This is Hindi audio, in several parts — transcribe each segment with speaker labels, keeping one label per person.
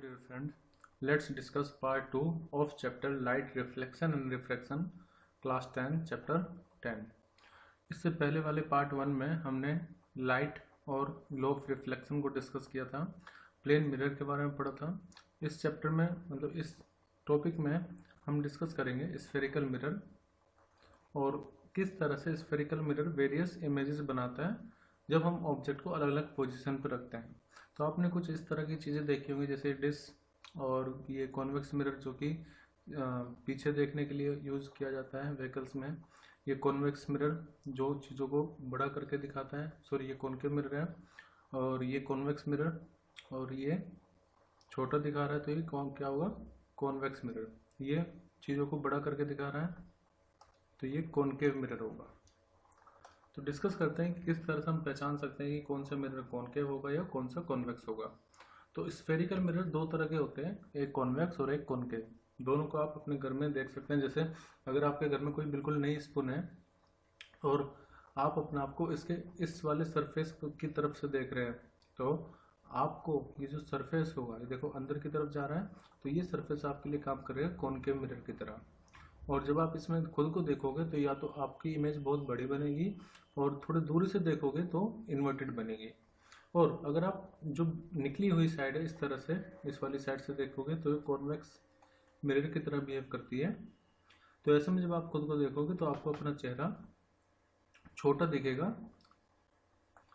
Speaker 1: dear friend, let's discuss part 2 of chapter Light Reflection and Refraction, class 10, chapter 10। इससे पहले वाले पार्ट 1 में हमने लाइट और ग्लो ऑफ रिफ्लेक्शन को डिस्कस किया था, प्लेन मिरर के बारे में पढ़ा था। इस चैप्टर में मतलब इस टॉपिक में हम डिस्कस करेंगे स्फेरिकल मिरर और किस तरह से स्फेरिकल मिरर वेरियस इमेजेस बनाता है जब हम ऑब्जेक्ट को अलग अलग पोजीशन पर रखते हैं। तो आपने कुछ इस तरह की चीज़ें देखी होंगी, जैसे डिश और ये कॉन्वेक्स मिरर जो कि पीछे देखने के लिए यूज़ किया जाता है व्हीकल्स में। ये कॉन्वेक्स मिरर जो चीज़ों को बड़ा करके दिखाता है, सॉरी ये कॉनकेव मिरर है, और ये कॉन्वेक्स मिरर और ये छोटा दिखा रहा है तो ये क्या होगा, कॉन्वेक्स मिरर। ये चीज़ों को बड़ा करके दिखा रहा है तो ये कॉनकेव मिरर होगा। तो डिस्कस करते हैं कि किस तरह से हम पहचान सकते हैं कि कौन सा मिरर कॉनकेव होगा या कौन सा कॉन्वेक्स होगा। तो स्फेरिकल मिरर दो तरह के होते हैं, एक कॉन्वेक्स और एक कॉनकेव। दोनों को आप अपने घर में देख सकते हैं। जैसे अगर आपके घर में कोई बिल्कुल नई स्पून है और आप अपने आप को इसके इस वाले सरफेस की तरफ से देख रहे हैं, तो आपको ये जो सरफेस होगा, ये देखो अंदर की तरफ जा रहा है, तो ये सरफेस आपके लिए काम करेगा कॉनकेव मिरर की तरह। और जब आप इसमें खुद को देखोगे तो या तो आपकी इमेज बहुत बड़ी बनेगी और थोड़ी दूरी से देखोगे तो इन्वर्टेड बनेगी। और अगर आप जो निकली हुई साइड है इस तरह से, इस वाली साइड से देखोगे तो कॉन्वेक्स मिरर की तरह बिहेव करती है। तो ऐसे में जब आप खुद को देखोगे तो आपको अपना चेहरा छोटा दिखेगा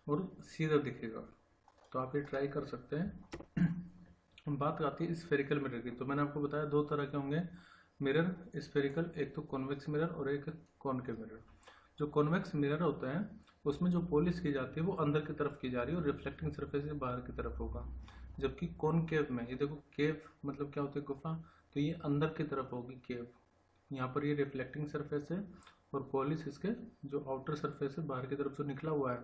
Speaker 1: और सीधा दिखेगा। तो आप ये ट्राई कर सकते हैं। बात आती है स्फेरिकल मिरर की। तो मैंने आपको बताया दो तरह के होंगे मिरर स्फेरिकल, एक तो कॉन्वेक्स मिरर और एक कॉनकेव मिरर। जो कॉन्वेक्स मिरर होता है उसमें जो पॉलिश की जाती है वो अंदर की तरफ की जा रही है और रिफ्लेक्टिंग सरफेस से बाहर की तरफ होगा। जबकि कॉनकेव में, ये देखो केव मतलब क्या होती है, गुफा, तो ये अंदर की तरफ होगी केव। यहाँ पर ये रिफ्लेक्टिंग सरफेस है और पॉलिश इसके जो आउटर सरफेस है बाहर की तरफ जो निकला हुआ है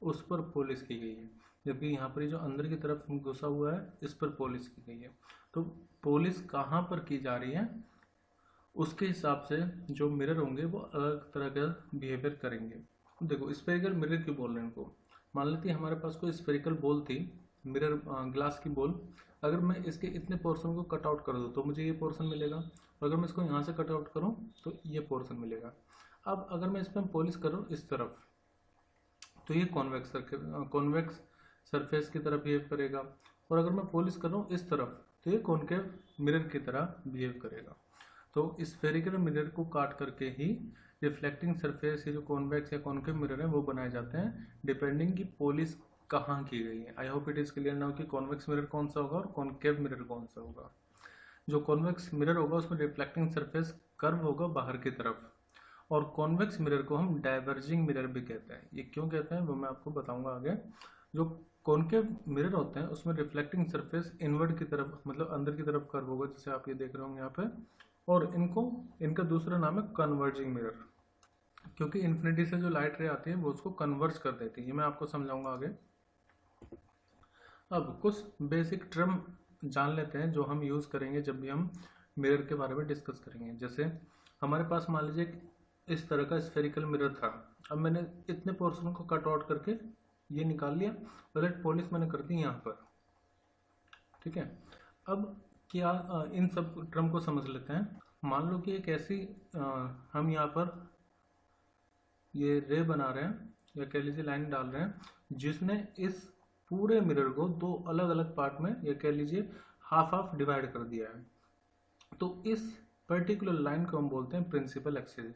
Speaker 1: उस पर पॉलिश की गई है। जबकि यहाँ पर जो अंदर की तरफ घुसा हुआ है इस पर पॉलिश की गई है। तो पॉलिश कहाँ पर की जा रही है उसके हिसाब से जो मिरर होंगे वो अलग तरह का बिहेवियर करेंगे। देखो स्फेरिकल मिरर क्यों बोल रहे हैं इनको। मान लेते हैं हमारे पास कोई स्फेरिकल बॉल थी, मिरर ग्लास की बॉल। अगर मैं इसके इतने पोर्शन को कट आउट कर दूँ तो मुझे ये पोर्शन मिलेगा, और अगर मैं इसको यहाँ से कट आउट करूँ तो ये पोर्शन मिलेगा। अब अगर मैं इस पर पॉलिश करूँ इस तरफ तो ये कॉन्वेक्स सरफेस की तरह बिहेव करेगा, और अगर मैं पॉलिश करूँ इस तरफ तो ये कॉनकेव मिरर की तरह बिहेव करेगा। तो स्फेरिकल मिरर को काट करके ही रिफ्लेक्टिंग सरफेस, ये जो कॉन्वेक्स या कॉनकेव मिरर है वो बनाए जाते हैं, डिपेंडिंग की पॉलिश कहाँ की गई है। I hope it is clear now कि कॉन्वेक्स मिरर कौन सा होगा और कॉनकेव मिरर कौन सा होगा। जो कॉन्वेक्स मिरर होगा उसमें रिफ्लेक्टिंग सरफेस कर्व होगा बाहर की तरफ, और कॉन्वेक्स मिरर को हम डाइवर्जिंग मिरर भी कहते हैं। ये क्यों कहते हैं वो मैं आपको बताऊंगा आगे। जो कॉनकेव मिरर होते हैं उसमें रिफ्लेक्टिंग सरफेस इनवर्ड की तरफ मतलब अंदर की तरफ कर्व होगा, जैसे आप ये देख रहे होंगे यहाँ पे। और इनका दूसरा नाम है कन्वर्जिंग मिरर, क्योंकि इन्फिनिटी से जो लाइट रे आती है वो उसको कन्वर्ज कर देती है। ये मैं आपको समझाऊंगा आगे। अब कुछ बेसिक टर्म जान लेते हैं जो हम यूज करेंगे जब भी हम मिरर के बारे में डिस्कस करेंगे। जैसे हमारे पास मान लीजिए इस तरह का स्फेरिकल मिरर था। अब मैंने इतने पोर्शन को कट आउट करके ये निकाल लिया और एक पॉलिश मैंने कर दी यहाँ पर, ठीक है। अब क्या इन सब टर्म को समझ लेते हैं। मान लो कि एक ऐसी हम यहाँ पर ये रे बना रहे हैं या कह लीजिए लाइन डाल रहे हैं जिसने इस पूरे मिरर को दो अलग अलग पार्ट में या कह लीजिए हाफ हाफ डिवाइड कर दिया है। तो इस पर्टिकुलर लाइन को हम बोलते हैं principal axis.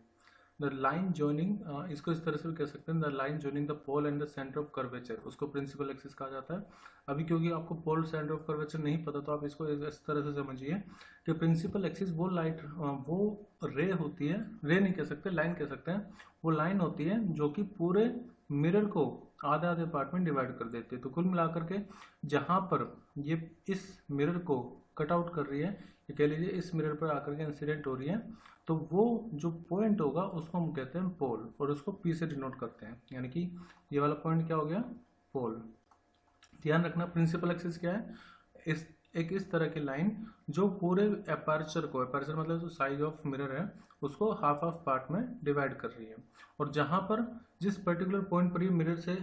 Speaker 1: The line joining, इसको इस तरह से भी कह सकते हैं, the line joining the pole and the centre of curvature, उसको प्रिंसिपल एक्सिस कहा जाता है। अभी क्योंकि आपको पोल सेंटर ऑफ कर्वेचर नहीं पता तो आप इसको इस तरह से समझिए कि प्रिंसिपल एक्सिस वो लाइट वो रे होती है, रे नहीं कह सकते, लाइन कह सकते हैं। वो लाइन होती है जो कि पूरे मिरर को आधे आधे पार्ट में डिवाइड कर देती है। तो कुल मिलाकर के जहाँ पर ये इस मिरर को कट आउट कर रही है, ये कह लीजिए इस मिरर पर आकर के इंसिडेंट हो रही है, तो वो जो पॉइंट होगा उसको हम कहते हैं पोल, और उसको पी से डिनोट करते हैं। यानी कि ये वाला पॉइंट क्या हो गया, पोल। ध्यान रखना प्रिंसिपल एक्सिस क्या है, इस तरह की लाइन जो पूरे एपर्चर को, एपर्चर मतलब जो साइज ऑफ मिरर है उसको हाफ हाफ पार्ट में डिवाइड कर रही है, और जहां पर जिस पर्टिकुलर पॉइंट पर ये मिरर से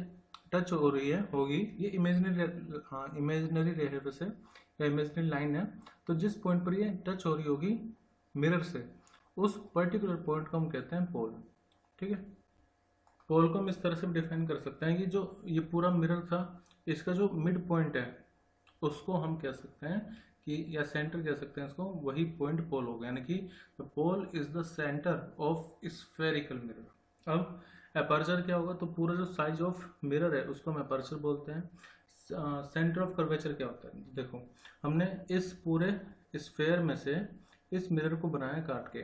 Speaker 1: टच हो रही है होगी, ये इमेजिनरी रे से या इमेजिनरी लाइन है, तो जिस पॉइंट पर ये टच हो रही होगी मिरर से, उस पर्टिकुलर पॉइंट को हम कहते हैं पोल। ठीक है, पोल को हम इस तरह से डिफाइन कर सकते हैं कि जो ये पूरा मिरर था, इसका जो मिड पॉइंट है उसको हम कह सकते हैं कि, या सेंटर कह सकते हैं इसको, वही पॉइंट पोल होगा। यानी कि the pole is the centre of spherical mirror. अब एपर्चर क्या होगा, तो पूरा जो साइज ऑफ मिरर है उसको हम एपर्चर बोलते हैं। सेंटर ऑफ कर्वेचर क्या होता है, देखो हमने इस पूरे स्फेयर में से इस मिरर को बनाया काट के,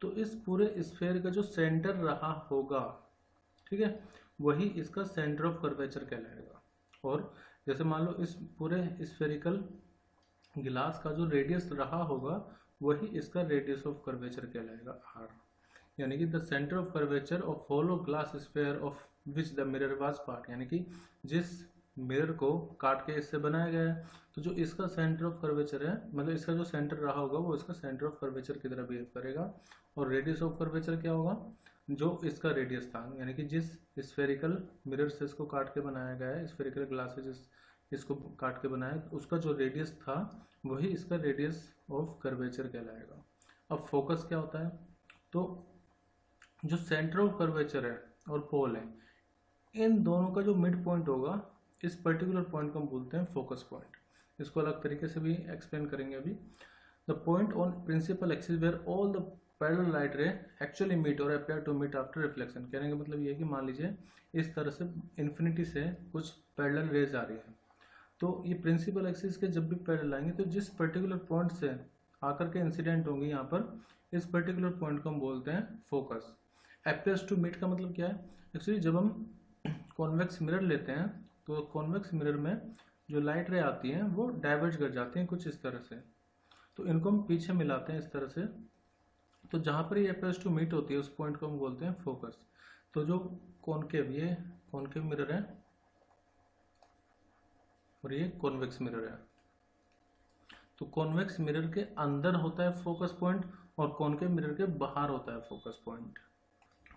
Speaker 1: तो इस पूरे स्फेयर का जो सेंटर रहा होगा, ठीक है, वही इसका सेंटर ऑफ कर्वेचर कहलाएगा। और जैसे मान लो इस पूरे स्फेरिकल गिलास का जो रेडियस रहा होगा वही इसका रेडियस ऑफ कर्वेचर कहलाएगा आर। यानी कि the centre of curvature of hollow glass sphere of which the mirror was part, यानी कि जिस मिरर को काट के इससे बनाया गया है, तो जो इसका सेंटर ऑफ कर्वेचर है, मतलब इसका जो सेंटर रहा होगा वो इसका सेंटर ऑफ कर्वेचर की तरह बिहेव करेगा। और रेडियस ऑफ कर्वेचर क्या होगा, जो इसका रेडियस था, यानी कि जिस स्फेरिकल मिरर से इसको काट के बनाया गया है, स्फेरिकल ग्लास से इसको काट के बनाया, उसका जो रेडियस था वही इसका रेडियस ऑफ कर्वेचर कहलाएगा। अब फोकस क्या होता है, तो जो सेंटर ऑफ कर्वेचर है और पोल है, इन दोनों का जो मिड पॉइंट होगा, इस पर्टिकुलर पॉइंट को हम बोलते हैं फोकस पॉइंट। इसको अलग तरीके से भी एक्सप्लेन करेंगे अभी। The point on principal axis where all the parallel light ray actually meet or appear to meet after reflection. कहने का मतलब ये है कि मान लीजिए इस तरह से इन्फिनिटी से कुछ पैरेलल रेज आ रही है, तो ये प्रिंसिपल एक्सिस के जब भी पैरेलल आएंगे तो जिस पर्टिकुलर पॉइंट से आकर के इंसिडेंट होंगे यहाँ पर, इस पर्टिकुलर पॉइंट को हम बोलते हैं फोकस। अपेयर्स टू मीट का मतलब क्या है, एक्चुअली जब हम कॉन्वेक्स मिरर लेते हैं तो कॉन्वेक्स मिरर में जो लाइट रे आती हैं वो डाइवर्ज कर जाती हैं कुछ इस तरह से, तो इनको हम पीछे मिलाते हैं इस तरह से, तो जहाँ पर ये अपेयर्स टू मीट होती है उस पॉइंट को हम बोलते हैं फोकस। तो जो कॉनकेव, ये कॉनकेव मिरर है और ये कॉन्वेक्स मिरर है, तो कॉन्वेक्स मिरर के अंदर होता है फोकस पॉइंट और कॉनकेव मिरर के बाहर होता है फोकस पॉइंट।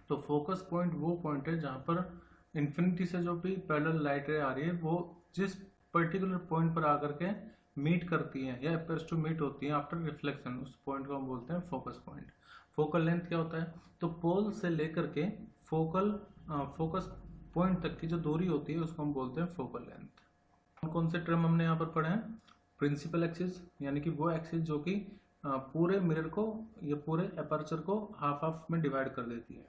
Speaker 1: तो फोकस पॉइंट वो पॉइंट है जहाँ पर इन्फिनिटी से जो भी पैरेलल लाइट रे आ रही है वो जिस पर्टिकुलर पॉइंट पर आकर के मीट करती हैं या अपेयर्स टू मीट होती हैं आफ्टर रिफ्लेक्शन, उस पॉइंट को हम बोलते हैं फोकस पॉइंट। फोकल लेंथ क्या होता है, तो पोल से लेकर के फोकस पॉइंट तक की जो दूरी होती है उसको हम बोलते हैं फोकल लेंथ। कौन से टर्म हमने यहाँ पर पढ़े हैं, प्रिंसिपल एक्सिस, यानी कि वो एक्सिस जो कि पूरे मिरर को या पूरे अपर्चर को हाफ हाफ में डिवाइड कर देती है।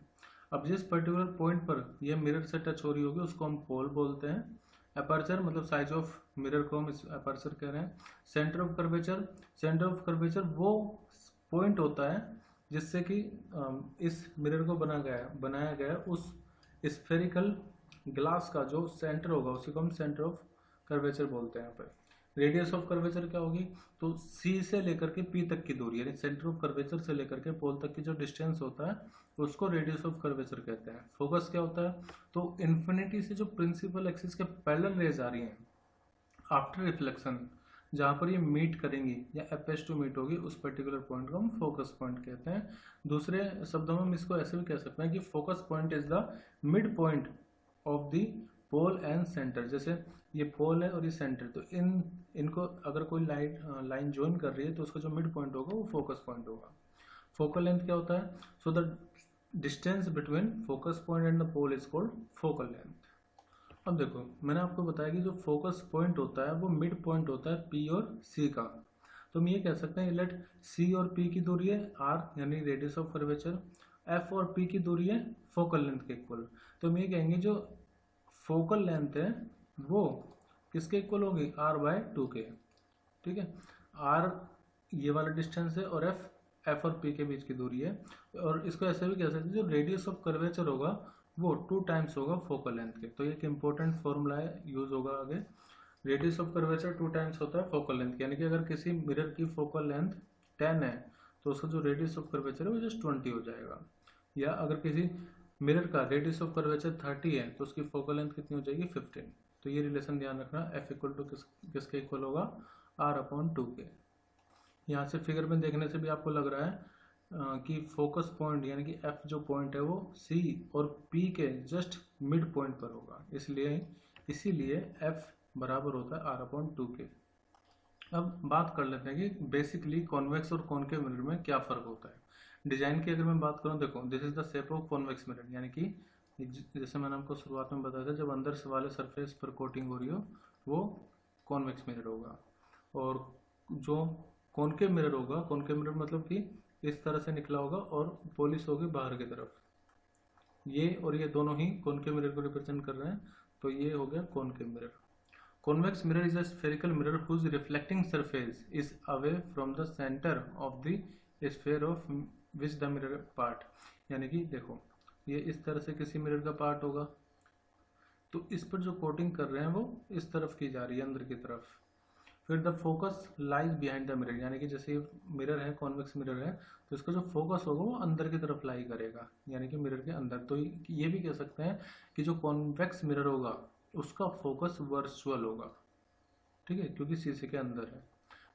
Speaker 1: अब जिस पर्टिकुलर पॉइंट पर यह मिरर से टच हो रही होगी उसको हम पोल बोलते हैं। अपर्चर मतलब साइज ऑफ मिरर को हम इस अपर्चर कह रहे हैं। Centre of curvature, centre of curvature वो पॉइंट होता है जिससे कि इस मिरर को बनाया गया उस स्फेरिकल ग्लास का जो सेंटर होगा उसी को हम सेंटर ऑफ कर्वेचर बोलते हैं। यहाँ पर रेडियस ऑफ कर्वेचर क्या होगी, तो सी से लेकर के पी तक की दूरी, यानी सेंटर ऑफ कर्वेचर से लेकर के पोल तक की जो डिस्टेंस होता है उसको रेडियस ऑफ कर्वेचर कहते हैं। फोकस क्या होता है, तो इन्फिनिटी से जो प्रिंसिपल एक्सिस के पैरेलल रेज आ रही हैं आफ्टर रिफ्लेक्शन, जहाँ पर ये मीट करेंगी या अपेयर्स टू मीट होगी, उस पर्टिकुलर पॉइंट को हम फोकस पॉइंट कहते हैं। दूसरे शब्दों में हम इसको ऐसे भी कह सकते हैं कि focus point is the mid point of the pole and centre. जैसे ये पोल है और ये सेंटर, तो इनको अगर कोई लाइन ज्वाइन कर रही है तो उसका जो मिड पॉइंट होगा वो फोकस पॉइंट होगा। फोकल लेंथ क्या होता है, so the distance between focus point and the pole is called focal length. अब देखो मैंने आपको बताया कि जो फोकस पॉइंट होता है वो मिड पॉइंट होता है पी और सी का। तो हम ये कह सकते हैं लेट सी और पी की दूरी है आर यानी रेडियस ऑफ कर्वेचर, एफ और पी की दूरी है फोकल लेंथ के इक्वल। तो हम ये कहेंगे जो फोकल लेंथ है वो किसके इक्वल होगी, आर बाय 2 के। ठीक है, आर ये वाला डिस्टेंस है और एफ और पी के बीच की दूरी है। और इसको ऐसे भी कह सकते हैं जो रेडियस ऑफ कर्वेचर होगा वो 2 टाइम्स होगा फोकल लेंथ के। तो ये एक इंपॉर्टेंट फॉर्मूला है, यूज होगा आगे। रेडियस ऑफ कर्वेचर 2 टाइम्स होता है फोकल लेंथ, यानी कि अगर किसी मिरर की फोकल लेंथ 10 है तो उसका जो रेडियस ऑफ कर्वेचर है वो जस्ट 20 हो जाएगा। या अगर किसी मिरर का रेडियस ऑफ कर्वेचर 30 है तो उसकी फोकल लेंथ कितनी हो जाएगी 15। तो ये रिलेशन ध्यान रखना, एफ इक्वल टू किसके इक्वल होगा, आर अपॉन 2 के। यहाँ से फिगर में देखने से भी आपको लग रहा है कि फोकस पॉइंट यानी कि एफ जो पॉइंट है वो सी और पी के जस्ट मिड पॉइंट पर होगा, इसीलिए एफ बराबर होता है आर अपॉन 2 के। अब बात कर लेते हैं कि बेसिकली कॉन्वेक्स और कॉनकेव मिरर में क्या फ़र्क होता है। डिजाइन की अगर मैं बात करूं, देखो this is the shape of convex mirror, यानी कि जैसे मैंने आपको शुरुआत में बताया था, जब अंदर से वाले सरफेस पर कोटिंग हो रही हो वो कॉन्वेक्स मिरर होगा। और जो कॉनकेव मिरर होगा, कॉनकेव मिरर मतलब कि इस तरह से निकला होगा और पॉलिश होगी बाहर की तरफ। ये और ये दोनों ही कॉनकेव मिरर को रिप्रेजेंट कर रहे हैं, तो ये हो गया concave mirror. Convex mirror is a spherical mirror whose reflecting surface is away from the center of the sphere of which the mirror part। यानी कि देखो ये इस तरह से किसी मिरर का पार्ट होगा, तो इस पर जो कोटिंग कर रहे हैं वो इस तरफ की जा रही है, अंदर की तरफ। फिर the focus lies behind the mirror, यानी कि जैसे मिरर है, कॉन्वेक्स मिरर है, तो इसका जो फोकस होगा वो अंदर की तरफ लाई करेगा, यानी कि मिरर के अंदर। तो ये भी कह सकते हैं कि जो कॉन्वेक्स मिरर होगा उसका फोकस वर्चुअल होगा, ठीक है, क्योंकि शीशे के अंदर है।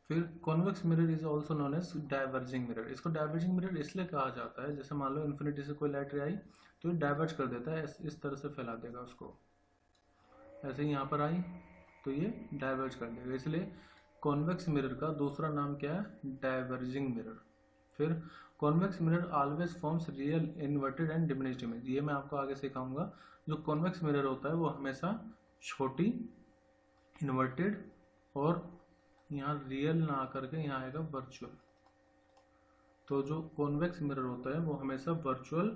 Speaker 1: फिर convex mirror is also known as diverging mirror. इसको डाइवर्जिंग मिरर इसलिए कहा जाता है, जैसे मान लो इन्फिनिटी से कोई लाइट रे आई तो ये डाइवर्ज कर देता है, इस तरह से फैला देगा उसको। ऐसे ही यहाँ पर आई तो ये डाइवर्ज कर देगा, इसलिए कॉन्वेक्स मिरर का दूसरा नाम क्या है, डाइवर्जिंग मिरर। फिर convex mirror always forms real inverted and diminished image. ये मैं आपको आगे सिखाऊंगा। जो कॉन्वेक्स मिरर होता है वो हमेशा छोटी, इन्वर्टेड और यहाँ रियल ना आकर के यहाँ आएगा वर्चुअल। तो जो कॉन्वेक्स मिरर होता है वो हमेशा वर्चुअल,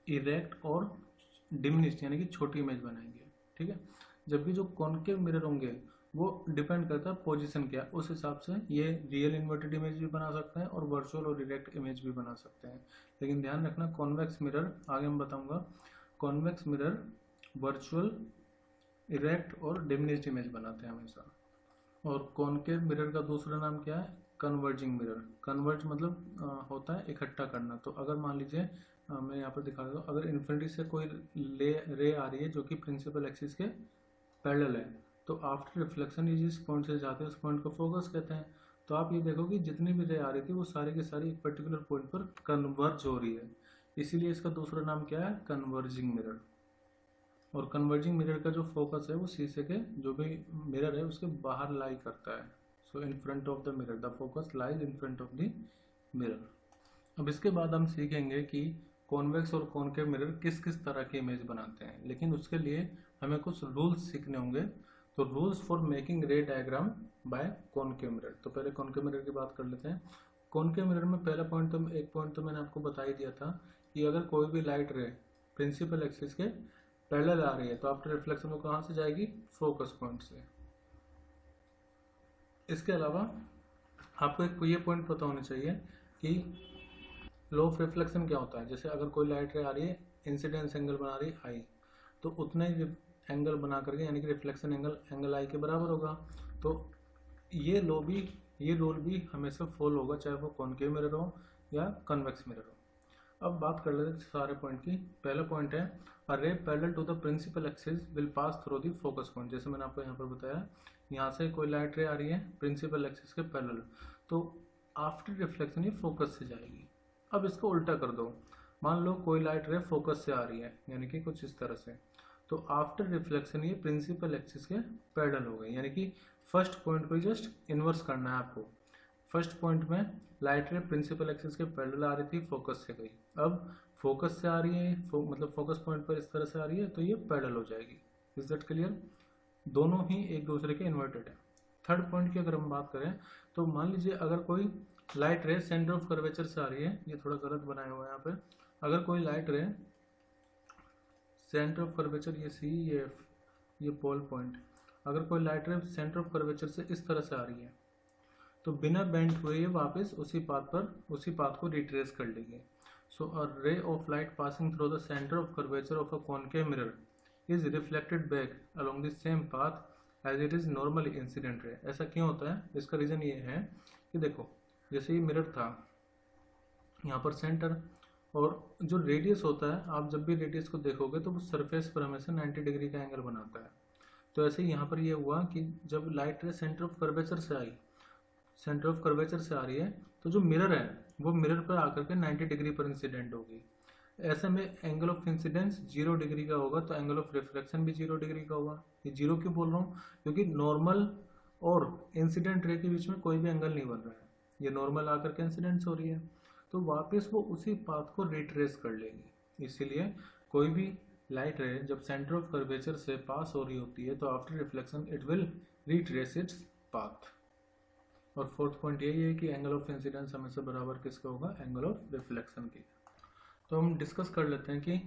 Speaker 1: इरेक्ट और डिमिनिश्ड यानी कि छोटी इमेज बनाएंगे, ठीक है। जबकि जो कॉनकेव मिरर होंगे वो डिपेंड करता है पोजीशन क्या, उस हिसाब से ये रियल इन्वर्टेड इमेज भी बना सकते हैं और वर्चुअल और इरेक्ट इमेज भी बना सकते हैं। लेकिन ध्यान रखना कॉन्वेक्स मिरर, आगे मैं बताऊंगा, कॉन्वेक्स मिरर वर्चुअल, इरेक्ट और डिमिनिश्ड इमेज बनाते हैं हमेशा। और कॉनकेव मिरर का दूसरा नाम क्या है, कन्वर्जिंग मिरर। कन्वर्ज मतलब होता है इकट्ठा करना। तो अगर मान लीजिए मैं यहाँ पर दिखा देता हूँ, अगर इन्फिनिटी से कोई रे आ रही है जो कि प्रिंसिपल एक्सिस के पैरेलल है, तो आफ्टर रिफ्लेक्शन ये जिस पॉइंट से जाते हैं उस पॉइंट को फोकस कहते हैं। तो आप ये देखो कि जितनी भी रे आ रही थी वो सारी की सारी एक पर्टिकुलर पॉइंट पर कन्वर्ज हो रही है, इसीलिए इसका दूसरा नाम क्या है, कन्वर्जिंग मिरर। और कन्वर्जिंग मिरर का जो फोकस है वो शीशे के जो भी मिरर है उसके बाहर लाई करता है। So in front of the mirror, the focus lies in front of the mirror. अब इसके बाद हम सीखेंगे कि कॉन्वेक्स और कॉनकेव मिरर किस किस तरह की इमेज बनाते हैं, लेकिन उसके लिए हमें कुछ रूल्स सीखने होंगे। तो rules for making ray diagram by concave mirror. तो पहले कॉनकेव मिरर की बात कर लेते हैं। कॉनकेव मिरर में पहला पॉइंट तो एक पॉइंट तो मैंने आपको बता ही दिया था कि अगर कोई भी लाइट रे प्रिंसिपल एक्सिस के पैरेलल आ रही है तो आफ्टर रिफ्लेक्शन वो कहाँ से जाएगी, फोकस पॉइंट से। इसके अलावा आपको एक ये पॉइंट पता होना चाहिए कि लो ऑफ रिफ्लेक्शन क्या होता है। जैसे अगर कोई लाइट रे आ रही है, इंसिडेंस एंगल बना रही है आई, तो उतना ही एंगल बना करके यानी कि रिफ्लेक्शन एंगल आई के बराबर होगा। तो ये रूल भी हमेशा फॉलो होगा, चाहे वो कॉनकेव मिरर हो या कन्वेक्स मिरर हो। अब बात कर लेते हैं सारे पॉइंट की। पहला पॉइंट है, a ray parallel to the principal axis will pass through the focus point. जैसे मैंने आपको यहाँ पर बताया, यहाँ से कोई लाइट रे आ रही है प्रिंसिपल एक्सिस के पैरेलल, तो आफ्टर रिफ्लेक्शन ये फोकस से जाएगी। अब इसको उल्टा कर दो, मान लो कोई लाइट रे फोकस से आ रही है यानी कि कुछ इस तरह से, तो आफ्टर रिफ्लेक्शन ये प्रिंसिपल एक्सिस के पैरेलल हो गए, यानी कि फर्स्ट पॉइंट को जस्ट इन्वर्स करना है आपको। फर्स्ट पॉइंट में लाइट रे प्रिंसिपल एक्सिस के पैरेलल आ रही थी, फोकस से गई, अब फोकस से आ रही है मतलब फोकस पॉइंट पर इस तरह से आ रही है तो ये पैरेलल हो जाएगी। Is that clear? दोनों ही एक दूसरे के इन्वर्टेड है। थर्ड पॉइंट की अगर हम बात करें तो मान लीजिए अगर कोई लाइट रे सेंटर ऑफ कर्वेचर से आ रही है, ये थोड़ा गलत बनाया हुआ है यहाँ पे, अगर कोई लाइट रे सेंटर ऑफ कर्वेचर, ये सी ये एफ ये पोल पॉइंट, अगर कोई लाइट रे सेंटर ऑफ कर्वेचर से इस तरह से आ रही है तो बिना बेंड हुए ये वापस उसी पाथ को रिट्रेस कर लेगी। So a ray of light passing through the centre of curvature of a concave mirror is reflected back along the same path as it is normally incident ray. ऐसा क्यों होता है? इसका रीजन ये है कि देखो, जैसे ये मिरर था यहाँ पर सेंटर, और जो रेडियस होता है, आप जब भी रेडियस को देखोगे तो वो सरफेस पर हमेशा 90 डिग्री का एंगल बनाता है। तो ऐसे ही यहाँ पर ये हुआ कि जब लाइट रे सेंटर ऑफ कर्वेचर से आई, सेंटर ऑफ कर्वेचर से आ रही है, तो जो मिरर है वो मिरर पर आकर के 90 डिग्री पर इंसिडेंट होगी। ऐसे में एंगल ऑफ इंसिडेंस 0 डिग्री का होगा, तो एंगल ऑफ रिफ्लेक्शन भी 0 डिग्री का होगा। ये 0 क्यों बोल रहा हूँ? क्योंकि नॉर्मल और इंसिडेंट रे के बीच में कोई भी एंगल नहीं बन रहा है, ये नॉर्मल आकर के इंसिडेंट हो रही है, तो वापस वो उसी पाथ को रिट्रेस कर लेगी। इसीलिए कोई भी लाइट रे जब सेंटर ऑफ कर्वेचर से पास हो रही होती है तो after reflection it will retrace its path. और फोर्थ पॉइंट यही है कि एंगल ऑफ इंसिडेंस हमेशा बराबर किसका होगा, एंगल ऑफ रिफ्लेक्शन की। तो हम डिस्कस कर लेते हैं कि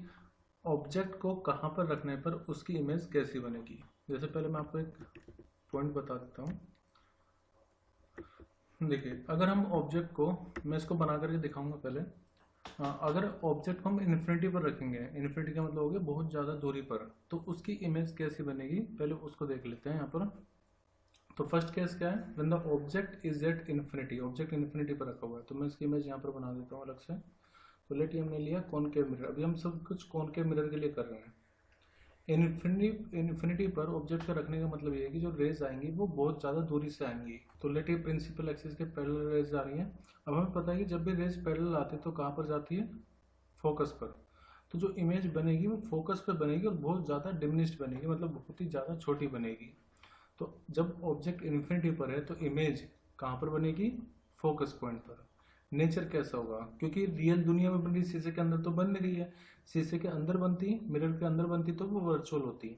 Speaker 1: ऑब्जेक्ट को कहाँ पर रखने पर उसकी इमेज कैसी बनेगी। जैसे पहले मैं आपको एक पॉइंट बता देता हूँ। देखिए, अगर हम ऑब्जेक्ट को, मैं इसको बना करके दिखाऊंगा पहले। अगर ऑब्जेक्ट को हम इन्फिनिटी पर रखेंगे, इन्फिनिटी का मतलब हो गया बहुत ज़्यादा दूरी पर, तो उसकी इमेज कैसी बनेगी पहले उसको देख लेते हैं यहाँ पर। तो फर्स्ट केस क्या है, when the object is at infinity, object infinity पर रखा हुआ है, तो मैं इसकी इमेज यहाँ पर बना देता हूँ अलग से। तो लेट ये हमने लिया कॉनकेव मिरर, अभी हम सब कुछ कॉनकेव मिरर के लिए कर रहे हैं। इन्फिनिटी पर ऑब्जेक्ट का रखने का मतलब ये है कि जो रेज आएंगी वो बहुत ज़्यादा दूरी से आएंगी। तो लेट ये प्रिंसिपल एक्सिस के पैरेलल रेज आ रही हैं। अब हमें पता है कि जब भी रेज पैरेलल आती है तो कहाँ पर जाती है, फोकस पर। तो जो इमेज बनेगी वो फोकस पर बनेगी और बहुत ज़्यादा डिमिनिश्ड बनेगी, मतलब बहुत ही ज़्यादा छोटी बनेगी। तो जब ऑब्जेक्ट इन्फिनिटी पर है तो इमेज कहाँ पर बनेगी, फोकस पॉइंट पर। नेचर कैसा होगा, क्योंकि रियल दुनिया में बन रही, शीशे के अंदर तो बन नहीं रही है, शीशे के अंदर बनती, मिरर के अंदर बनती तो वो वर्चुअल होती।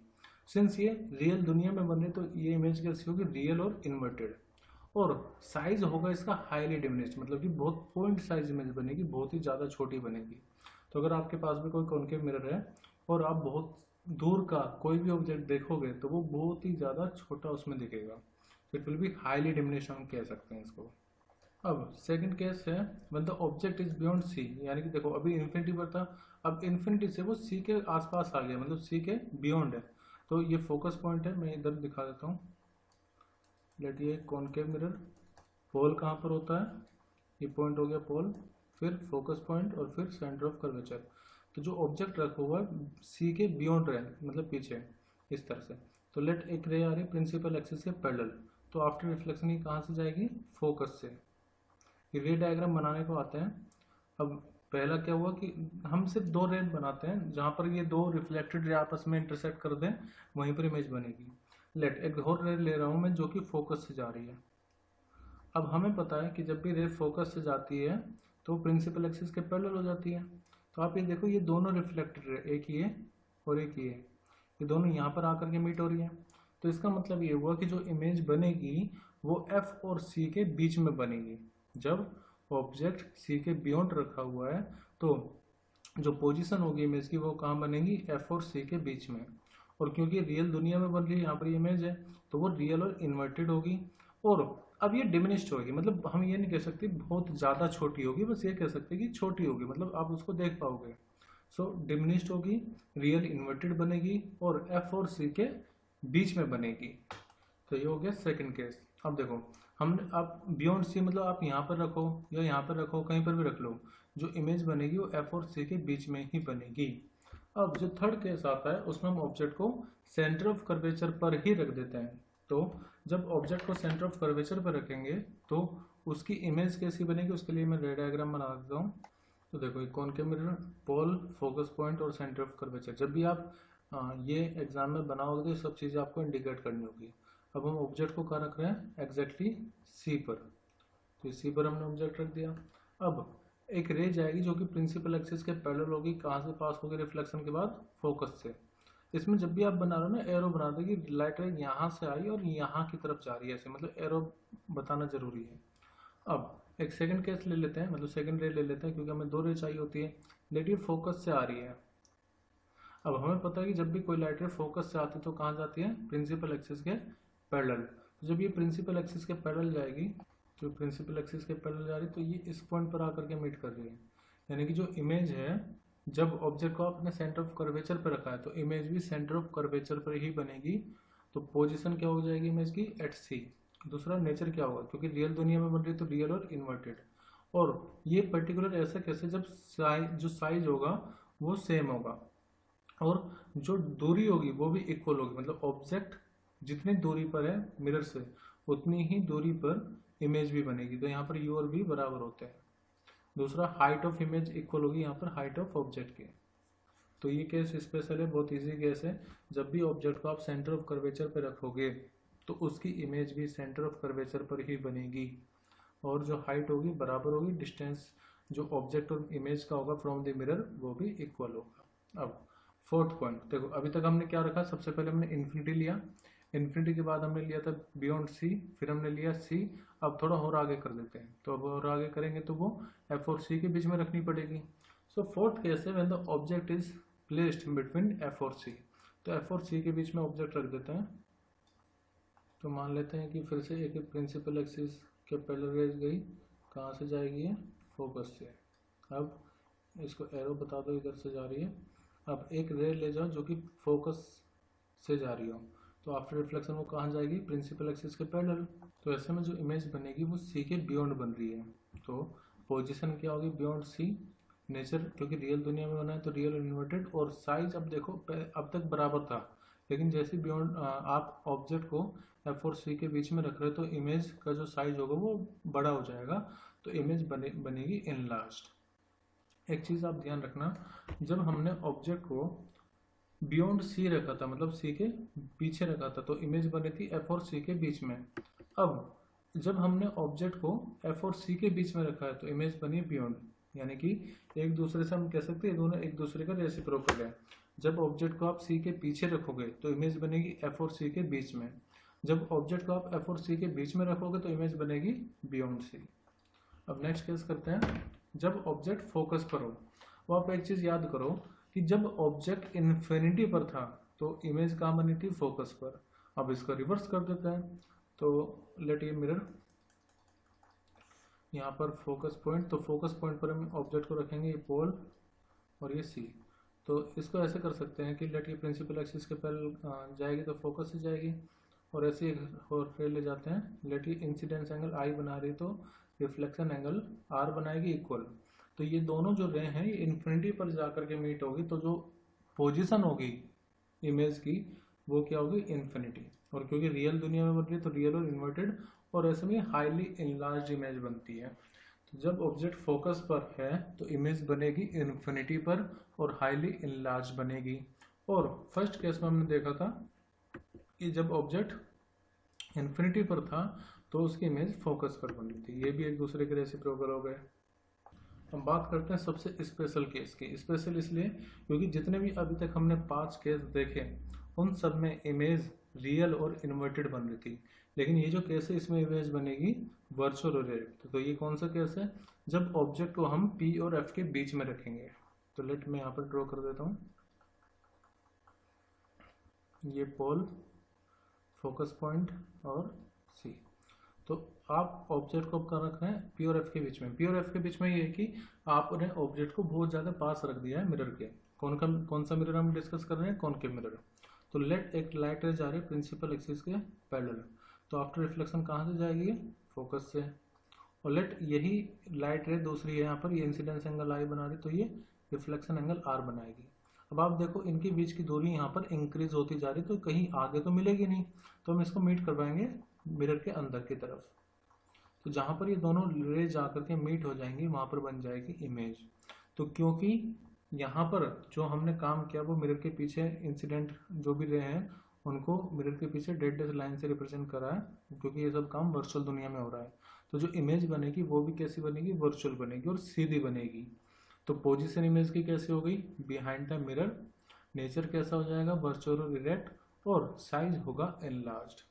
Speaker 1: सिंस ये रियल दुनिया में बन रही तो ये इमेज कैसी होगी, रियल और इन्वर्टेड। और साइज होगा इसका हाईली डिमिनिश्ड, मतलब कि बहुत पॉइंट साइज इमेज बनेगी, बहुत ही ज़्यादा छोटी बनेगी। तो अगर आपके पास भी कोई कॉनकेव मिरर है और आप बहुत दूर का कोई भी ऑब्जेक्ट देखोगे तो वो बहुत ही ज़्यादा छोटा उसमें दिखेगा, तो it will be highly diminished, हम कह सकते हैं इसको। अब सेकंड केस है when the object is beyond C, यानी कि देखो अभी इन्फिनिटी पर था, अब इन्फिनिटी से वो सी के आसपास आ गया, मतलब सी के बियॉन्ड है। तो ये फोकस पॉइंट है, मैं इधर दिखा देता हूँ। लेट ये कॉनकेव मिरर, पोल कहाँ पर होता है, ये पॉइंट हो गया पोल, फिर फोकस पॉइंट और फिर सेंटर ऑफ कर्वेचर। तो जो ऑब्जेक्ट रखा हुआ है सी के बियॉन्ड रहे, मतलब पीछे इस तरह से। तो लेट एक रे आ रही है प्रिंसिपल एक्सिस के पैरेलल, तो आफ्टर रिफ्लेक्शन ये कहाँ से जाएगी, फोकस से। रे डायग्राम बनाने को आता है। अब पहला क्या हुआ कि हम सिर्फ दो रे बनाते हैं, जहाँ पर ये दो रिफ्लेक्टेड रे आपस में इंटरसेक्ट कर दें वहीं पर इमेज बनेगी। लेट एक और रे ले रहा हूँ मैं जो कि फोकस से जा रही है। अब हमें पता है कि जब भी रे फोकस से जाती है तो प्रिंसिपल एक्सिस के पैरेलल हो जाती है। तो आप ये देखो, ये दोनों रिफ्लेक्टेड रे, एक ये और एक ये दोनों यहाँ पर आकर के मीट हो रही है। तो इसका मतलब ये हुआ कि जो इमेज बनेगी वो एफ और सी के बीच में बनेगी। जब ऑब्जेक्ट सी के बियॉन्ड रखा हुआ है तो जो पोजीशन होगी इमेज की वो कहाँ बनेगी, एफ और सी के बीच में। और क्योंकि रियल दुनिया में बन रही है, यहाँ पर इमेज है, तो वो रियल और इन्वर्टेड होगी। और अब ये डिमिनिश्ड होगी, मतलब हम ये नहीं कह सकते बहुत ज़्यादा छोटी होगी, बस ये कह सकते कि छोटी होगी, मतलब आप उसको देख पाओगे। सो डिमिनिश्ड होगी, रियल इन्वर्टेड बनेगी और एफ और सी के बीच में बनेगी। तो ये हो गया सेकंड केस। अब देखो, हमने आप बियॉन्ड सी मतलब आप यहाँ पर रखो या यहाँ पर रखो, कहीं पर भी रख लो, जो इमेज बनेगी वो एफ और सी के बीच में ही बनेगी। अब जो थर्ड केस आता है उसमें हम ऑब्जेक्ट को सेंटर ऑफ कर्वेचर पर ही रख देते हैं। तो जब ऑब्जेक्ट को सेंटर ऑफ कर्वेचर पर रखेंगे तो उसकी इमेज कैसी बनेगी, उसके लिए मैं रे डायग्राम बना देता हूँ। तो देखो, एक कॉनकेव मिरर, पोल, फोकस पॉइंट और सेंटर ऑफ कर्वेचर। जब भी आप ये एग्जाम में बनाओगे तो सब चीज़ें आपको इंडिकेट करनी होगी। अब हम ऑब्जेक्ट को कहाँ रख रहे हैं, एग्जैक्टली सी पर। तो सी पर हमने ऑब्जेक्ट रख दिया। अब एक रे जाएगी जो कि प्रिंसिपल एक्सिस के पैरेलल होगी, कहाँ से पास होगी, रिफ्लेक्शन के बाद फोकस से। इसमें जब भी आप बना रहे हो ना, एरो बना दो कि लाइट रे यहाँ से आई और यहाँ की तरफ जा रही है, ऐसे मतलब एरो बताना जरूरी है। अब एक सेकंड केस ले लेते हैं, मतलब सेकंड रे ले लेते हैं, क्योंकि हमें दो रे चाहिए होती है। लेट ये फोकस से आ रही है। अब हमें पता है कि जब भी कोई लाइट रे फोकस से आती है तो कहाँ जाती है, प्रिंसिपल एक्सिस के पैरेलल। तो जब ये प्रिंसिपल एक्सिस के पैरेलल जाएगी, तो प्रिंसिपल एक्सिस के पैरेलल जा रही है तो ये इस पॉइंट पर आकर के मीट कर रही है। यानी कि जो इमेज है, जब ऑब्जेक्ट को आपने सेंटर ऑफ कर्वेचर पर रखा है तो इमेज भी सेंटर ऑफ कर्वेचर पर ही बनेगी। तो पोजीशन क्या हो जाएगी इमेज की, एट सी। दूसरा नेचर क्या होगा, क्योंकि रियल दुनिया में बन रही है तो रियल और इन्वर्टेड। और ये पर्टिकुलर ऐसा कैसे, जब जो साइज होगा वो सेम होगा और जो दूरी होगी वो भी इक्वल होगी, मतलब ऑब्जेक्ट जितनी दूरी पर है मिरर से उतनी ही दूरी पर इमेज भी बनेगी। तो यहाँ पर यू और वी बराबर होते हैं। दूसरा, हाइट ऑफ इमेज इक्वल होगी यहाँ पर हाइट ऑफ ऑब्जेक्ट की। तो ये केस स्पेशल है, बहुत इजी केस है। जब भी ऑब्जेक्ट को आप सेंटर ऑफ कर्वेचर पे रखोगे तो उसकी इमेज भी सेंटर ऑफ कर्वेचर पर ही बनेगी, और जो हाइट होगी बराबर होगी, डिस्टेंस जो ऑब्जेक्ट और इमेज का होगा फ्रॉम द मिरर वो भी इक्वल होगा। अब फोर्थ पॉइंट देखो, अभी तक हमने क्या रखा, सबसे पहले हमने इन्फिनिटी लिया, इन्फिनिटी के बाद हमने लिया था बियॉन्ड सी, फिर हमने लिया सी। अब थोड़ा और आगे कर देते हैं, तो अब और आगे करेंगे तो वो एफ और सी के बीच में रखनी पड़ेगी। सो फोर्थ केस है when the object is placed between F और सी, तो एफ और सी के बीच में ऑब्जेक्ट रख देते हैं। तो मान लेते हैं कि फिर से एक प्रिंसिपल एक्सिस के पैरेलल रेज गई, कहाँ से जाएगी ये, फोकस से। अब इसको एरो बता दो इधर से जा रही है। अब एक रे ले जाओ जो कि फोकस से जा रही हो, तो आफ्टर रिफ्लेक्शन वो कहाँ जाएगी, प्रिंसिपल एक्सिस के पैरेलल। तो ऐसे में जो इमेज बनेगी वो सी के बियॉन्ड बन रही है, तो पोजीशन क्या होगी, बियॉन्ड सी। नेचर क्योंकि रियल दुनिया में बना है तो रियल इन्वर्टेड, और साइज अब देखो अब तक बराबर था, लेकिन जैसे बियॉन्ड आप ऑब्जेक्ट को एफ और सी के बीच में रख रहे हो तो इमेज का जो साइज होगा वो बड़ा हो जाएगा, तो इमेज बनेगी इनलार्ज्ड। एक चीज़ आप ध्यान रखना, जब हमने ऑब्जेक्ट को बियॉन्ड सी रखा था, मतलब सी के पीछे रखा था, तो इमेज बनी थी एफ और सी के बीच में। अब जब हमने ऑब्जेक्ट को एफ और सी के बीच में रखा है तो इमेज बनी बियॉन्ड, यानी कि एक दूसरे से हम कह सकते हैं दोनों एक दूसरे का रेसिप्रोकल है। जब ऑब्जेक्ट को आप सी के पीछे रखोगे तो इमेज बनेगी एफ और सी के बीच में, जब ऑब्जेक्ट को आप एफ और सी के बीच में रखोगे तो इमेज बनेगी बियॉन्ड सी। अब नेक्स्ट केस करते हैं, जब ऑब्जेक्ट फोकस पर हो। वो आप एक चीज याद करो कि जब ऑब्जेक्ट इन्फिनिटी पर था तो इमेज कहाँ बनी थी, फोकस पर। अब इसका रिवर्स कर देते हैं, तो लेट ये मिरर यहाँ पर फोकस पॉइंट, तो फोकस पॉइंट पर हम ऑब्जेक्ट को रखेंगे, ये पोल और ये सी। तो इसको ऐसे कर सकते हैं कि लेट ये प्रिंसिपल एक्सिस के पैरेलल जाएगी तो फोकस से जाएगी, और ऐसे ही और फिर ले जाते हैं, लेट ये इंसिडेंस एंगल आई बना रही तो रिफ्लेक्शन एंगल आर बनाएगी इक्वल। तो ये दोनों जो रे हैं ये इन्फिनिटी पर जाकर के मीट होगी, तो जो पोजीशन होगी इमेज की वो क्या होगी, इन्फिनिटी। और क्योंकि रियल दुनिया में बन रही है तो रियल और इन्वर्टेड, और ऐसे में हाईली इनलार्ज इमेज बनती है। तो जब ऑब्जेक्ट फोकस पर है तो इमेज बनेगी इन्फिनिटी पर और हाईली इनलार्ज बनेगी। और फर्स्ट केस में हमने देखा था कि जब ऑब्जेक्ट इन्फिनिटी पर था तो उसकी इमेज फोकस पर बन रही थी, ये भी एक दूसरे के रेसिप्रोकल हो गए। हम बात करते हैं सबसे स्पेशल केस की। स्पेशल इसलिए क्योंकि जितने भी अभी तक हमने 5 केस देखे उन सब में इमेज रियल और इन्वर्टेड बन रही थी, लेकिन ये जो केस है इसमें इमेज बनेगी वर्चुअल और डायरेक्ट। तो ये कौन सा केस है, जब ऑब्जेक्ट को हम पी और एफ के बीच में रखेंगे। तो लेट मैं यहाँ पर ड्रॉ कर देता हूँ, ये पोल, फोकस पॉइंट और सी। तो आप ऑब्जेक्ट को कहाँ रखना है, पी और एफ के बीच में। पी और एफ के बीच में ये है कि आपने ऑब्जेक्ट को बहुत ज़्यादा पास रख दिया है मिरर के। कौन सा मिरर हम डिस्कस कर रहे हैं, कॉनकेव मिरर। तो लेट एक लाइट रे जा रही है प्रिंसिपल एक्सिस के पैरेलल, तो आफ्टर रिफ्लेक्शन कहाँ से जाएगी, फोकस से। और लेट यही लाइट रे दूसरी है यहाँ पर, ये इंसिडेंस एंगल आई बना रही, तो ये रिफ्लेक्शन एंगल आर बनाएगी। अब आप देखो इनके बीच की दूरी यहाँ पर इंक्रीज होती जा रही, तो कहीं आगे तो मिलेगी नहीं, तो हम इसको मीट करवाएंगे मिरर के अंदर की तरफ। तो जहाँ पर ये दोनों रे जाकर के मीट हो जाएंगी वहाँ पर बन जाएगी इमेज। तो क्योंकि यहाँ पर जो हमने काम किया वो मिरर के पीछे इंसिडेंट जो भी रे हैं उनको मिरर के पीछे डेड लाइन से रिप्रेजेंट करा है, क्योंकि ये सब काम वर्चुअल दुनिया में हो रहा है। तो जो इमेज बनेगी वो भी कैसी बनेगी, वर्चुअल बनेगी और सीधी बनेगी। तो पोजीशन इमेज की कैसी हो गई, बिहाइंड द मिरर। नेचर कैसा हो जाएगा, वर्चुअल और इरेक्ट, और साइज होगा एनलार्ज्ड।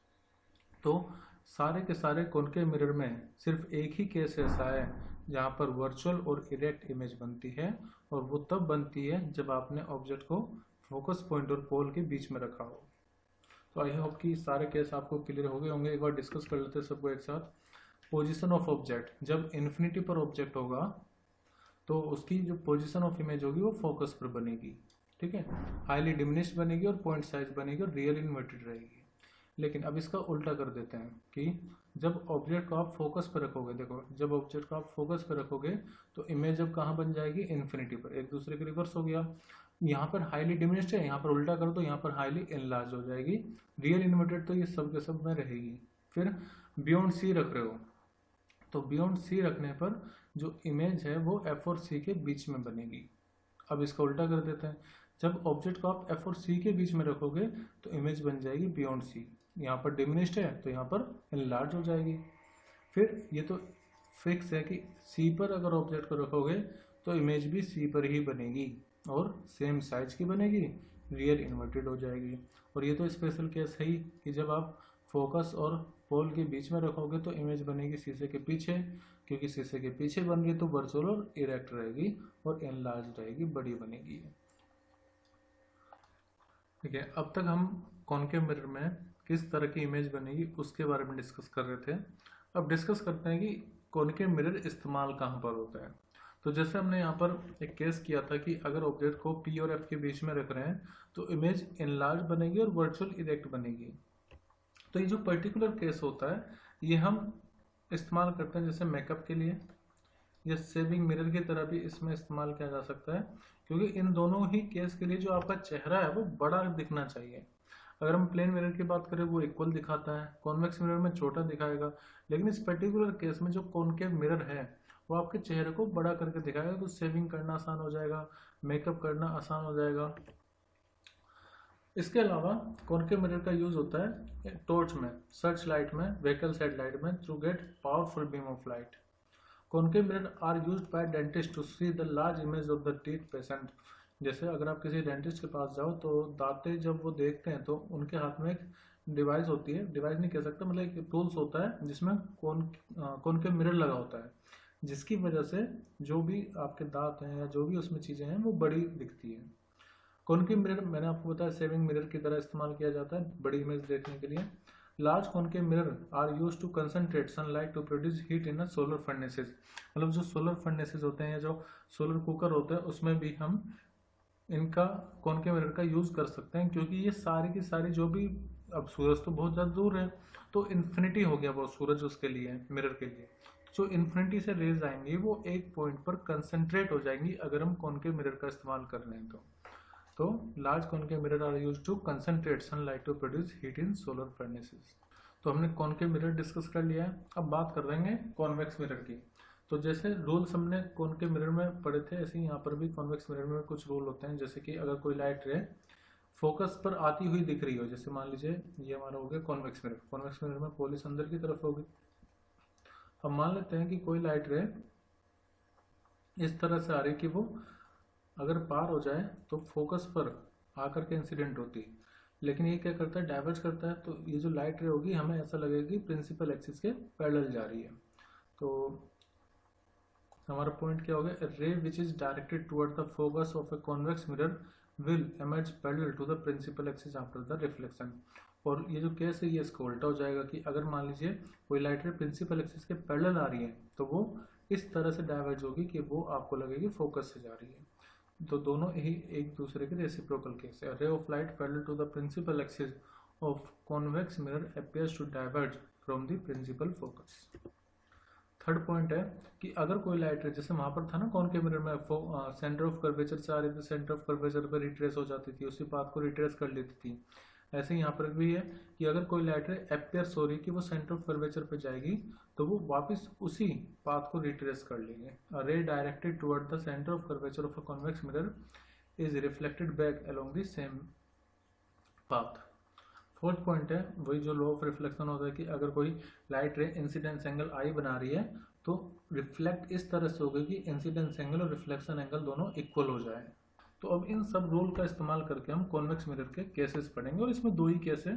Speaker 1: तो सारे के सारे कॉनकेव मिरर में सिर्फ एक ही केस ऐसा है जहाँ पर वर्चुअल और इरेक्ट इमेज बनती है, और वो तब बनती है जब आपने ऑब्जेक्ट को फोकस पॉइंट और पोल के बीच में रखा हो। तो आई होप कि सारे केस आपको क्लियर हो गए होंगे। एक बार डिस्कस कर लेते हैं सबको एक साथ। पोजीशन ऑफ ऑब्जेक्ट, जब इन्फिनिटी पर ऑब्जेक्ट होगा तो उसकी जो पोजीशन ऑफ इमेज होगी वो फोकस पर बनेगी, ठीक है, हाईली डिमिनिश्ड बनेगी और पॉइंट साइज बनेगी और रियल इन्वर्टेड रहेगी। लेकिन अब इसका उल्टा कर देते हैं कि जब ऑब्जेक्ट को आप फोकस पर रखोगे, देखो जब ऑब्जेक्ट को आप फोकस पर रखोगे तो इमेज अब कहाँ बन जाएगी, इन्फिनिटी पर। एक दूसरे के रिवर्स हो गया, यहाँ पर हाईली डिमिनिश्ड है, यहाँ पर उल्टा कर दो, यहाँ पर हाईली एनलार्ज हो जाएगी। रियल इन्वर्टेड तो ये सब के सब में रहेगी। फिर बियॉन्ड सी रख रहे हो तो बियॉन्ड सी रखने पर जो इमेज है वो एफ और सी के बीच में बनेगी। अब इसका उल्टा कर देते हैं, जब ऑब्जेक्ट को आप एफ और सी के बीच में रखोगे तो इमेज बन जाएगी बियॉन्ड सी। यहाँ पर डिमिनिश्ड है तो यहाँ पर इनलार्ज हो जाएगी। फिर ये तो फिक्स है कि सी पर अगर ऑब्जेक्ट को रखोगे तो इमेज भी सी पर ही बनेगी और सेम साइज की बनेगी, रियल इन्वर्टेड हो जाएगी। और ये तो स्पेशल केस है ही कि जब आप फोकस और पोल के बीच में रखोगे तो इमेज बनेगी शीशे के पीछे, क्योंकि शीशे के पीछे बन रही है तो वर्चुअल और इरेक्ट रहेगी और एनलार्ज रहेगी, बड़ी बनेगी। ठीक है, अब तक हम कॉनकेव मिरर में किस तरह की इमेज बनेगी उसके बारे में डिस्कस कर रहे थे। अब डिस्कस करते हैं कि कॉनकेव मिरर इस्तेमाल कहाँ पर होता है। तो जैसे हमने यहाँ पर एक केस किया था कि अगर ऑब्जेक्ट को पी और एफ के बीच में रख रहे हैं तो इमेज एनलार्ज बनेगी और वर्चुअल इरेक्ट बनेगी। तो ये जो पर्टिकुलर केस होता है ये हम इस्तेमाल करते हैं जैसे मेकअप के लिए, या सेविंग मिरर की तरह भी इसमें इस्तेमाल किया जा सकता है, क्योंकि इन दोनों ही केस के लिए जो आपका चेहरा है वो बड़ा दिखना चाहिए। अगर हम प्लेन मिरर की बात करें वो इक्वल दिखाता है, कॉन्वेक्स मिरर में छोटा दिखाएगा, लेकिन इस पर्टिकुलर केस में जो कॉनकेव मिरर है वो आपके चेहरे को बड़ा करके दिखाएगा, तो सेविंग करना आसान हो जाएगा, मेकअप करना आसान हो जाएगा। इसके अलावा कॉनकेव मिरर का यूज होता है टॉर्च में, सर्च लाइट में, व्हीकल हेडलाइट में through get powerful beam of light. Concave mirror are used by dentist to see the large image of the teeth patient. जैसे अगर आप किसी डेंटिस्ट के पास जाओ तो दांते जब वो देखते हैं तो उनके हाथ में एक डिवाइस होती है, डिवाइस नहीं कह सकता, मतलब एक टूल्स होता है जिसमें कॉनकेव मिरर लगा होता है, जिसकी वजह से जो भी आपके दांत हैं या जो भी उसमें चीज़ें हैं वो बड़ी दिखती है। कॉनकेव मिरर मैंने आपको बताया सेविंग मिरर की तरह इस्तेमाल किया जाता है बड़ी इमेज देखने के लिए। Large concave mirror are use to concentrate sunlight to produce heat in solar furnaces. मतलब जो सोलर फर्नेसेस होते हैं या जो सोलर कुकर होते हैं उसमें भी हम इनका कॉनकेव मिरर का यूज कर सकते हैं, क्योंकि ये सारी की सारी जो भी, अब सूरज तो बहुत ज़्यादा दूर है तो इन्फिनिटी हो गया वो सूरज उसके लिए, मिरर के लिए, जो इन्फिनिटी से रेज आएंगी वो एक पॉइंट पर कंसंट्रेट हो जाएंगी अगर हम कॉनकेव मिरर का इस्तेमाल कर रहे हैं तो large concave mirror are used to concentrate sunlight to produce heat in solar furnaces. तो हमने कॉनकेव मिरर डिस्कस कर लिया है। अब बात कर रहे हैं कॉन्वेक्स मिरर की। तो जैसे रूल्स हमने कॉनकेव मिरर में पढ़े थे, ऐसे ही यहाँ पर भी कॉन्वेक्स मिरर में कुछ रूल होते हैं। जैसे कि अगर कोई लाइट रे फोकस पर आती हुई दिख रही हो, जैसे मान लीजिए ये हमारा हो गया कॉन्वेक्स मिरर, कॉन्वेक्स मिरर में पॉलिश अंदर की तरफ होगी। अब मान लेते हैं कि कोई लाइट रे इस तरह से आ रही कि वो अगर पार हो जाए तो फोकस पर आकर के इंसिडेंट होती है, लेकिन ये क्या करता है, डाइवर्ज करता है। तो ये जो लाइट रे होगी हमें ऐसा लगेगा कि प्रिंसिपल एक्सिस के पैरेलल जा रही है। तो हमारा पॉइंट क्या हो गया, ray which is directed toward the focus of a convex mirror will emerge parallel to the principal axis after the reflection. और ये जो केस है ये इसका उल्टा हो जाएगा कि अगर मान लीजिए कोई लाइट रे प्रिंसिपल एक्सिस के पैरेलल आ रही है तो वो इस तरह से डाइवर्ज होगी कि वो आपको लगेगी फोकस से जा रही है। तो दोनों ही एक दूसरे के रेसिप्रोकल केस है। Ray of light parallel to the principal axis of convex mirror appears to diverge from the principal focus. Third point है कि अगर कोई लाइट रे, जैसे वहां पर था ना कॉनकेव मिरर में, सेंटर ऑफ कर्वेचर से आ रही थी, सेंटर ऑफ कर्वेचर पर रिट्रेस हो जाती थी, उसी पाथ को रिट्रेस कर लेती थी। ऐसे ही यहाँ पर भी है कि अगर कोई लाइट रे अपीयर्स हो रही कि वो सेंटर ऑफ कर्वेचर पे जाएगी तो वो वापस उसी पाथ को रिट्रेस कर लेंगे। अ रे directed toward the centre of curvature of a convex mirror is reflected back along the same path. Fourth point है वही जो लॉ ऑफ रिफ्लेक्शन होता है कि अगर कोई लाइट रे इंसिडेंस एंगल आई बना रही है तो रिफ्लेक्ट इस तरह से होगा कि इंसिडेंस एंगल और रिफ्लेक्शन एंगल दोनों इक्वल हो जाए। तो अब इन सब रूल का इस्तेमाल करके हम कॉन्वेक्स मिरर के केसेस पढ़ेंगे, और इसमें दो ही केस है।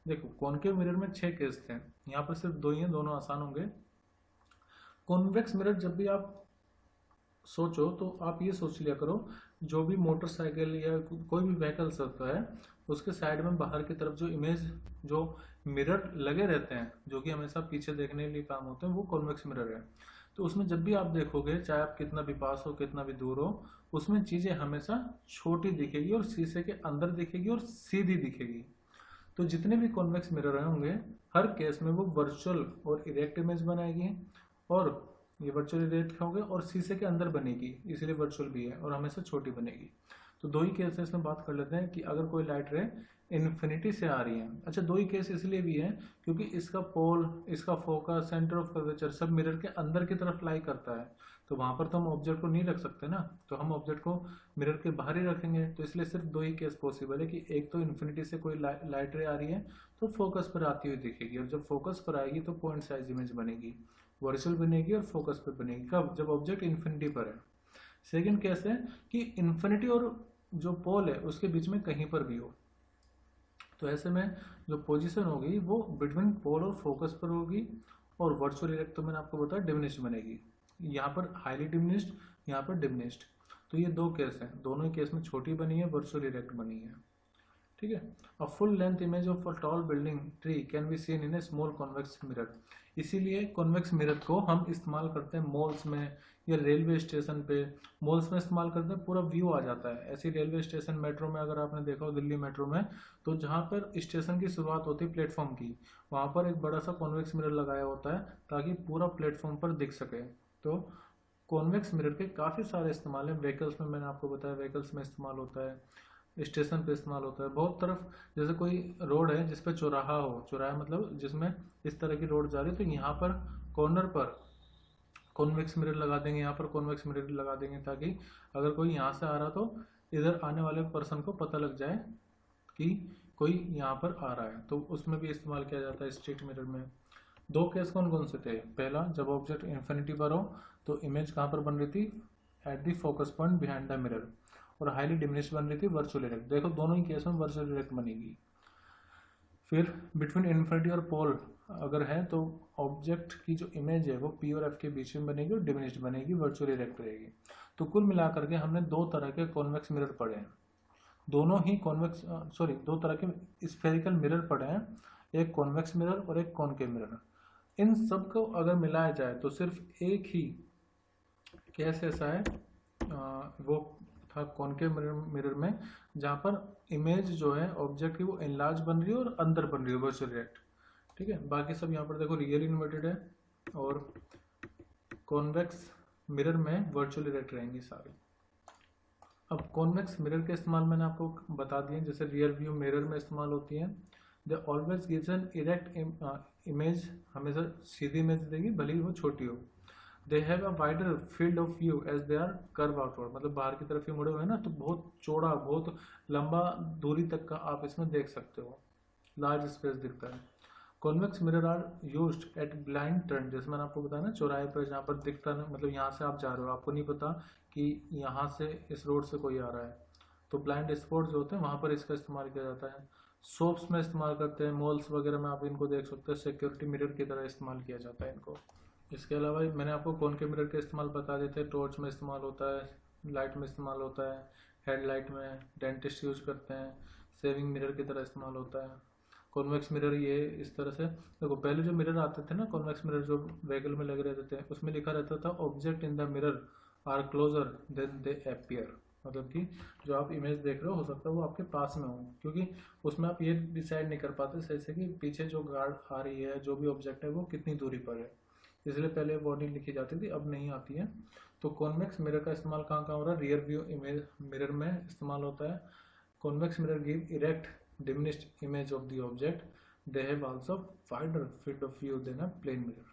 Speaker 1: देखो कॉनकेव मिरर में 6 केस थे, यहाँ पर सिर्फ 2 ही हैं, दोनों आसान होंगे। कॉन्वेक्स मिरर जब भी आप सोचो तो आप ये सोच लिया करो, जो भी मोटरसाइकिल या कोई भी व्हीकल्स होता है उसके साइड में बाहर की तरफ जो इमेज, जो मिरर लगे रहते हैं जो कि हमेशा पीछे देखने के लिए काम होते हैं, वो कॉन्वेक्स मिरर है। तो उसमें जब भी आप देखोगे, चाहे आप कितना भी पास हो कितना भी दूर हो, उसमें चीजें हमेशा छोटी दिखेगी और शीशे के अंदर दिखेगी और सीधी दिखेगी। तो जितने भी कॉन्वेक्स मिरर होंगे हर केस में वो वर्चुअल और इरेक्ट इमेज बनाएगी, और ये वर्चुअल इरेक्ट होंगे और शीशे के अंदर बनेगी, इसलिए वर्चुअल भी है, और हमेशा छोटी बनेगी। तो 2 ही केसेस में बात कर लेते हैं कि अगर कोई लाइट रे इन्फिनिटी से आ रही है। अच्छा, दो ही केस इसलिए भी है क्योंकि इसका पोल, इसका फोकस, सेंटर ऑफ कर्वेचर सब मिरर के अंदर की तरफ लाई करता है, तो वहां पर तो हम ऑब्जेक्ट को नहीं रख सकते ना, तो हम ऑब्जेक्ट को मिरर के बाहर ही रखेंगे। तो इसलिए सिर्फ दो ही केस पॉसिबल है कि एक तो इन्फिनिटी से कोई लाइट रे आ रही है तो फोकस पर आती हुई दिखेगी, और जब फोकस पर आएगी तो पॉइंट साइज इमेज बनेगी, वर्चुअल बनेगी और फोकस पर बनेगी। कब? जब ऑब्जेक्ट इन्फिनिटी पर है। सेकेंड केस है कि इन्फिनिटी और जो पोल है उसके बीच में कहीं पर भी हो, तो ऐसे में जो पोजीशन होगी वो बिटवीन पोल और फोकस पर होगी, और वर्चुअल इरेक्ट तो मैंने आपको बताया डिमिनिश्ड बनेगी। यहाँ पर हाईली डिमिनिश्ड, यहाँ पर डिमिनिश्ड। तो ये दो केस हैं, दोनों ही केस में छोटी बनी है, वर्चुअल इरेक्ट बनी है। ठीक है। A full length image of a tall building tree can be seen in A small convex mirror. इसीलिए कॉन्वेक्स मिरर को हम इस्तेमाल करते हैं मॉल्स में या रेलवे स्टेशन पे। मॉल्स में इस्तेमाल करते हैं, पूरा व्यू आ जाता है। ऐसे रेलवे स्टेशन, मेट्रो में अगर आपने देखा हो, दिल्ली मेट्रो में, तो जहाँ पर स्टेशन की शुरुआत होती है प्लेटफॉर्म की, वहाँ पर एक बड़ा सा कॉन्वेक्स मिरर लगाया होता है ताकि पूरा प्लेटफॉर्म पर दिख सके। तो कॉन्वेक्स मिरर के काफ़ी सारे इस्तेमाल हैं। व्हीकल्स में मैंने आपको बताया, व्हीकल्स में इस्तेमाल होता है, स्टेशन पे इस्तेमाल होता है, बहुत तरफ। जैसे कोई रोड है जिस पे चौराहा हो, चौराहा मतलब जिसमें इस तरह की रोड जा रही है, तो यहाँ पर कॉर्नर पर कॉन्वेक्स मिरर लगा देंगे, यहाँ पर कॉन्वेक्स मिरर लगा देंगे ताकि अगर कोई यहाँ से आ रहा तो इधर आने वाले पर्सन को पता लग जाए कि कोई यहाँ पर आ रहा है। तो उसमें भी इस्तेमाल किया जाता है स्ट्रीट मिरर में। दो केस कौन कौन से थे? पहला, जब ऑब्जेक्ट इन्फिनिटी पर हो तो इमेज कहाँ पर बन रही थी? At the focus point behind the mirror, और हाईली डिमिनिश्ड बन रही थी वर्चुअल इरेक्ट। देखो दोनों ही केस में वर्चुअल इरेक्ट बनेगी। फिर बिटवीन इन्फिनिटी और पोल अगर है तो ऑब्जेक्ट की जो इमेज है वो पी और एफ के बीच में बनेगी और डिमिनिश्ड बनेगी, वर्चुअल इरेक्ट रहेगी। तो कुल मिलाकर के हमने दो तरह के कॉन्वेक्स मिरर पढ़े हैं, दोनों ही दो तरह के स्फेरिकल मिरर पढ़े हैं, एक कॉन्वेक्स मिरर और एक कॉनकेव मिरर। इन सब को अगर मिलाया जाए तो सिर्फ एक ही केस ऐसा है, वो था कॉनकेव मिरर में, जहाँ पर इमेज जो है ऑब्जेक्ट की वो एनलार्ज बन रही है और अंदर बन रही है वर्चुअल इरेक्ट। ठीक है। बाकी सब यहाँ पर देखो रियल इन्वर्टेड है, और कॉन्वेक्स मिरर में वर्चुअल इरेक्ट रहेंगी सारी। अब कॉन्वेक्स मिरर के इस्तेमाल मैंने आपको बता दिए, जैसे रियर व्यू मिरर में इस्तेमाल होती है। They always gives an erect image, हमेशा सीधी इमेज देगी भले ही वो छोटी हो। They have a wider field of view as they are curve outward, मतलब बाहर की तरफ ही मुड़े हुए हैं ना, तो बहुत चौड़ा, बहुत लंबा दूरी तक का आप इसमें देख सकते हो, लार्ज स्पेस दिखता है। Convex mirror are used at blind turn, जैसे मैंने आपको बताया ना, चौराहे पर जहाँ पर दिखता ना, मतलब यहाँ से आप जा रहे हो, आपको नहीं पता कि यहाँ से इस रोड से कोई आ रहा है, तो ब्लाइंड स्पॉट जो होते हैं वहाँ पर इसका इस्तेमाल किया जाता है। शॉप्स में इस्तेमाल करते हैं, मॉल्स वगैरह में आप इनको देख सकते हैं, सिक्योरिटी मिरर की तरह इस्तेमाल किया जाता है इनको। इसके अलावा मैंने आपको कॉनकेव मिरर के इस्तेमाल बता देते हैं। टॉर्च में इस्तेमाल होता है, लाइट में इस्तेमाल होता है, हेडलाइट में, डेंटिस्ट यूज करते हैं, सेविंग मिरर की तरह इस्तेमाल होता है। कॉन्वेक्स मिरर ये इस तरह से देखो, पहले जो मिरर आते थे ना, कॉन्वेक्स मिरर जो व्हीकल में लगे रहते थे, उसमें लिखा रहता था object in the mirror are closer than they appear, मतलब कि जो आप इमेज देख रहे हो सकता है वो आपके पास में हो, क्योंकि उसमें आप ये डिसाइड नहीं कर पाते सही से कि पीछे जो गार्ड आ रही है, जो भी ऑब्जेक्ट है वो कितनी दूरी पर है, इसलिए पहले वार्निंग लिखी जाती थी, अब नहीं आती है। तो कॉन्वेक्स मिरर का इस्तेमाल कहाँ कहाँ हो रहा है? रियर व्यू इमेज मिरर में इस्तेमाल होता है। Convex mirror give erect diminished image of the object. They have also wider field of view than a plane mirror.